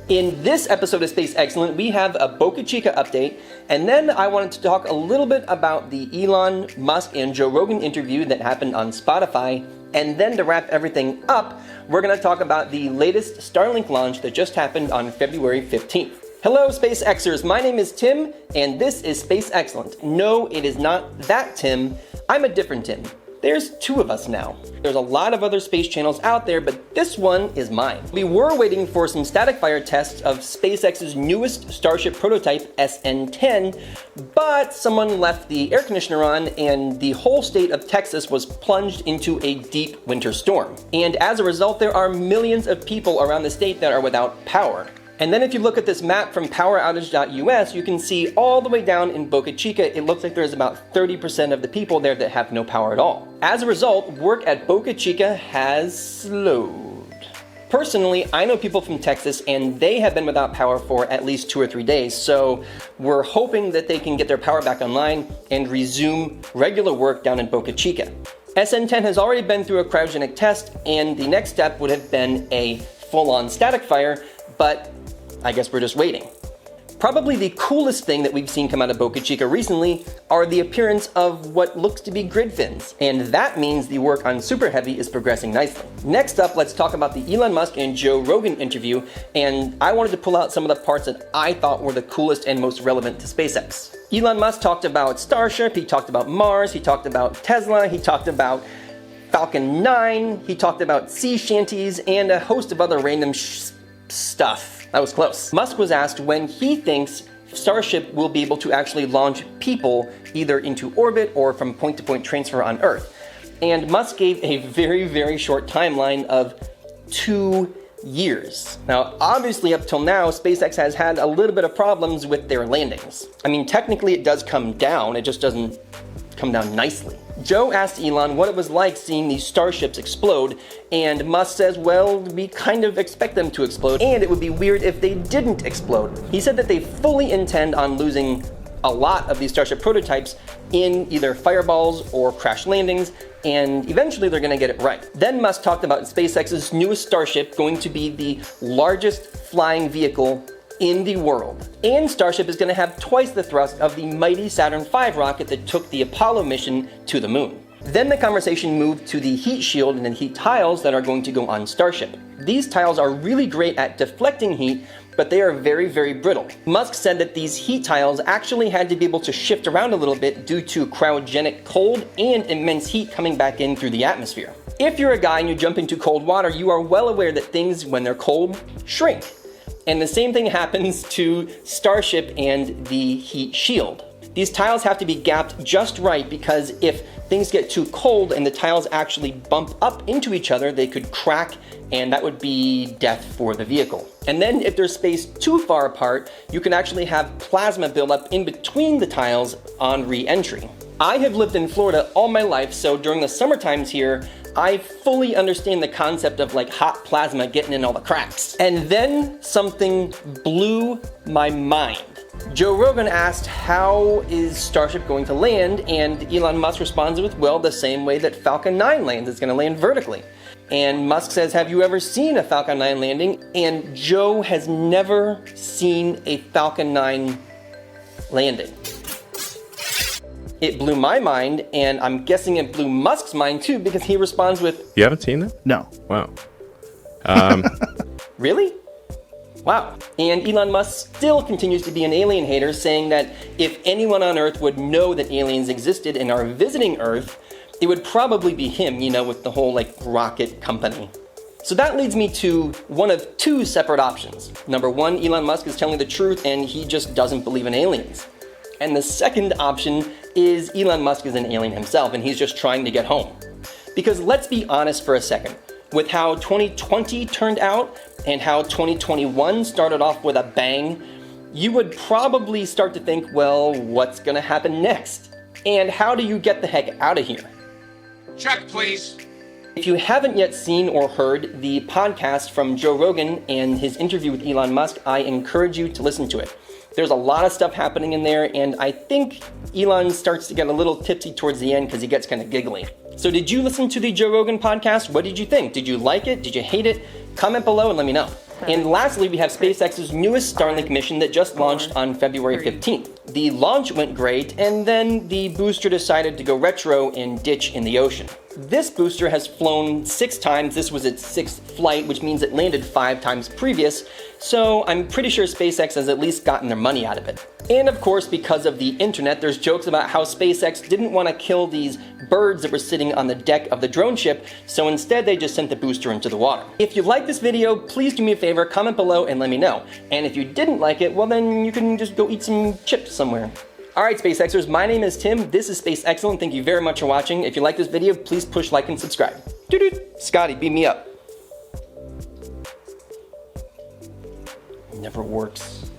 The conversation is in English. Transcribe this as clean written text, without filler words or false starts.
In this episode of Space Excellent, we have a Boca Chica update, and then I wanted to talk a little bit about the Elon Musk and Joe Rogan interview that happened on Spotify, and then to wrap everything up, we're going to talk about the latest Starlink launch that just happened on February 15th. Hello, SpaceXers. My name is Tim, and this is Space Excellent. No, it is not that Tim. I'm a different Tim. There's two of us now. There's a lot of other space channels out there, but this one is mine. We were waiting for some static fire tests of SpaceX's newest Starship prototype, SN10, but someone left the air conditioner on and the whole state of Texas was plunged into a deep winter storm. And as a result, there are millions of people around the state that are without power. And then if you look at this map from poweroutage.us, you can see all the way down in Boca Chica, it looks like there's about 30% of the people there that have no power at all. As a result, work at Boca Chica has slowed. Personally, I know people from Texas and they have been without power for at least 2 or 3 days, so we're hoping that they can get their power back online and resume regular work down in Boca Chica. SN10 has already been through a cryogenic test, and the next step would have been a full-on static fire, but I guess we're just waiting. Probably the coolest thing that we've seen come out of Boca Chica recently are the appearance of what looks to be grid fins, and that means the work on Super Heavy is progressing nicely. Next up, let's talk about the Elon Musk and Joe Rogan interview, and I wanted to pull out some of the parts that I thought were the coolest and most relevant to SpaceX. Elon Musk talked about Starship, he talked about Mars, he talked about Tesla, he talked about Falcon 9, he talked about sea shanties, and a host of other random stuff. That was close. Musk was asked when he thinks Starship will be able to actually launch people either into orbit or from point-to-point transfer on Earth. And Musk gave a very, very short timeline of 2 years. Now, obviously up till now, SpaceX has had a little bit of problems with their landings. I mean, technically it does come down, it just doesn't come down nicely. Joe asked Elon what it was like seeing these starships explode, and Musk says, well, we kind of expect them to explode, and it would be weird if they didn't explode. He said that they fully intend on losing a lot of these Starship prototypes in either fireballs or crash landings, and eventually they're gonna get it right. Then Musk talked about SpaceX's newest Starship going to be the largest flying vehicle in the world. And Starship is going to have twice the thrust of the mighty Saturn V rocket that took the Apollo mission to the moon. Then the conversation moved to the heat shield and the heat tiles that are going to go on Starship. These tiles are really great at deflecting heat, but they are very, very brittle. Musk said that these heat tiles actually had to be able to shift around a little bit due to cryogenic cold and immense heat coming back in through the atmosphere. If you're a guy and you jump into cold water, you are well aware that things, when they're cold, shrink. And the same thing happens to Starship and the heat shield. These tiles have to be gapped just right because if things get too cold and the tiles actually bump up into each other, they could crack and that would be death for the vehicle. And then if they're spaced too far apart, you can actually have plasma buildup in between the tiles on re-entry. I have lived in Florida all my life, so during the summer times here, I fully understand the concept of like hot plasma getting in all the cracks. And then something blew my mind. Joe Rogan asked, how is Starship going to land? And Elon Musk responded with, well, the same way that Falcon 9 lands, it's gonna land vertically. And Musk says, have you ever seen a Falcon 9 landing? And Joe has never seen a Falcon 9 landing. It blew my mind, and I'm guessing it blew Musk's mind too, because he responds with, you haven't seen it? No. Wow. Really? Wow. And Elon Musk still continues to be an alien hater, saying that if anyone on Earth would know that aliens existed and are visiting Earth, it would probably be him, you know, with the whole like rocket company. So that leads me to one of 2 separate options. Number 1, Elon Musk is telling the truth and he just doesn't believe in aliens. And the second option is Elon Musk is an alien himself and he's just trying to get home. Because let's be honest for a second, with how 2020 turned out and how 2021 started off with a bang, you would probably start to think, well, what's gonna happen next? And how do you get the heck out of here? Check, please. If you haven't yet seen or heard the podcast from Joe Rogan and his interview with Elon Musk, I encourage you to listen to it. There's a lot of stuff happening in there, and I think Elon starts to get a little tipsy towards the end because he gets kind of giggly. So did you listen to the Joe Rogan podcast? What did you think? Did you like it? Did you hate it? Comment below and let me know. And lastly, we have SpaceX's newest Starlink mission that just launched on February 15th. The launch went great, and then the booster decided to go retro and ditch in the ocean. This booster has flown 6 times. This was its 6th flight, which means it landed 5 times previous, so I'm pretty sure SpaceX has at least gotten their money out of it. And of course, because of the internet, there's jokes about how SpaceX didn't want to kill these birds that were sitting on the deck of the drone ship, so instead they just sent the booster into the water. If you liked this video, please do me a favor, comment below and let me know. And if you didn't like it, well then you can just go eat some chips somewhere. Alright SpaceXers, my name is Tim, this is Space Excellent, thank you very much for watching. If you like this video, please push like and subscribe. Doo-doo! Scotty, beat me up. Never works.